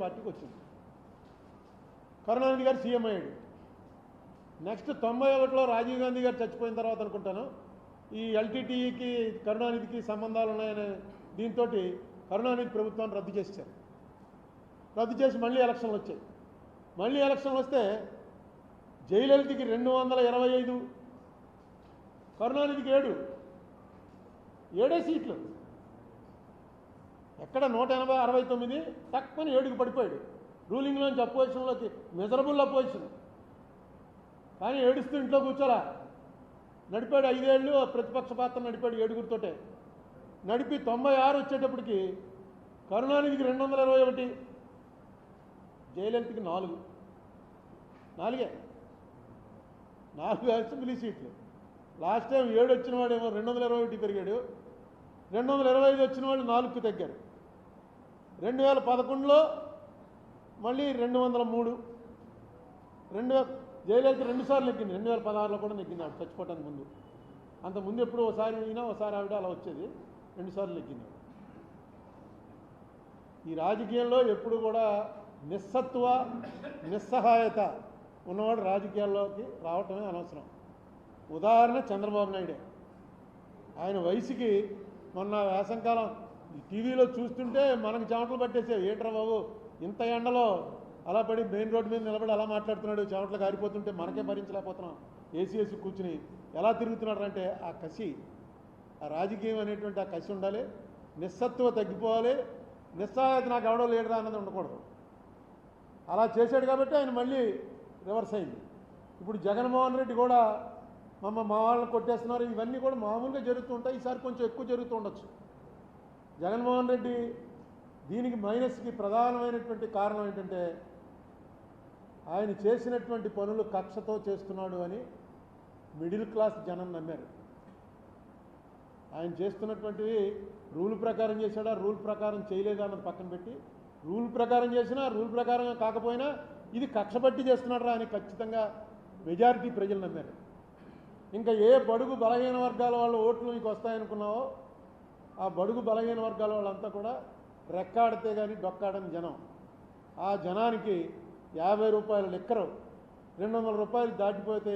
పార్టీకి వచ్చింది. కరుణానిధి గారు సీఎం అయ్యాడు. నెక్స్ట్ 91లో రాజీవ్ గాంధీ గారు చచ్చిపోయిన తర్వాత అనుకుంటాను ఈ ఎల్టీటీఈకి కరుణానిధికి సంబంధాలు ఉన్నాయనే దీంతో కరుణానిధి ప్రభుత్వాన్ని రద్దు చేశారు. రద్దు చేసి మళ్ళీ ఎలక్షన్లు వచ్చాయి. మళ్ళీ ఎలక్షన్లు వస్తే జయలలితకి 225, కరుణానిధికి 7 సీట్లు. ఎక్కడ 169 తక్కువ 7కి పడిపోయాడు. రూలింగ్లోంచి అపోజిషన్లోకి మిజరబుల్ అపోజిషన్. కానీ ఏడుస్తూ ఇంట్లో కూర్చోలా, నడిపాడు 5 ఏళ్ళు ప్రతిపక్ష పాత్ర నడిపాడు 7గురితోటే. నడిపి 96 వచ్చేటప్పటికి కరుణానిధికి 221, జయలలితకి 4 అసెంబ్లీ సీట్లు. లాస్ట్ టైం 7 వచ్చిన వాడేమో 221 పెరిగాడు, 225 వచ్చిన వాళ్ళు 4కు తగ్గారు. 2011లో మళ్ళీ 203. జయలలిత 2 సార్లు నెగ్గింది. 2016లో కూడా నెగ్గింది ఆవిడ చచ్చిపోవటానికి ముందు. అంతకుముందు ఎప్పుడు ఒకసారి అయినా ఒకసారి ఆవిడ అలా వచ్చేది, 2 సార్లు నెగ్గింది. ఈ రాజకీయంలో ఎప్పుడు కూడా నిస్సత్వ నిస్సహాయత ఉన్నవాడు రాజకీయాల్లోకి రావటమే అనవసరం. ఉదాహరణ చంద్రబాబు నాయుడే. ఆయన వయసుకి మొన్న వేసంకాలం టీవీలో చూస్తుంటే మనకు చెమటలు పట్టేసాయి. ఏంట్రా బాబు ఇంత ఎండలో అలా పడి మెయిన్ రోడ్డు మీద నిలబడి అలా మాట్లాడుతున్నాడు, చెమటలు కారిపోతుంటే మనకే భరించలేకపోతున్నాం. ఏసీ కూర్చుని ఎలా తిరుగుతున్నాడు అంటే ఆ కసి, ఆ రాజకీయం అనేటువంటి ఆ కసి ఉండాలి. నిస్సత్వ తగ్గిపోవాలి. నిస్సహాయత నాకు ఎవడో లీడరా అన్నది ఉండకూడదు. అలా చేశాడు కాబట్టి ఆయన మళ్ళీ రివర్స్ అయింది. ఇప్పుడు జగన్మోహన్ రెడ్డి కూడా మా వాళ్ళని కొట్టేస్తున్నారు. ఇవన్నీ కూడా మామూలుగా జరుగుతూ ఉంటాయి. ఈసారి కొంచెం ఎక్కువ జరుగుతూ ఉండొచ్చు. జగన్మోహన్ రెడ్డి దీనికి మైనస్కి ప్రధానమైనటువంటి కారణం ఏంటంటే ఆయన చేసినటువంటి పనులు కక్షతో చేస్తున్నాడు అని మిడిల్ క్లాస్ జనం నమ్మారు. ఆయన చేస్తున్నటువంటివి రూల్ ప్రకారం చేశాడా, రూల్ ప్రకారం చేయలేదా అన్నది పక్కన పెట్టి, రూల్ ప్రకారం చేసినా రూల్ ప్రకారం కాకపోయినా ఇది కక్ష పట్టి చేస్తున్నాడా అని ఖచ్చితంగా మెజారిటీ ప్రజలు నమ్మారు. ఇంకా ఏ బడుగు బలహీన వర్గాల వాళ్ళ ఓట్లు మీకు వస్తాయనుకున్నావో ఆ బడుగు బలహీన వర్గాల వాళ్ళంతా కూడా రెక్కాడితే కానీ డొక్కాడని జనం. ఆ జనానికి 50 రూపాయల లిక్కరు 200 రూపాయలు దాటిపోతే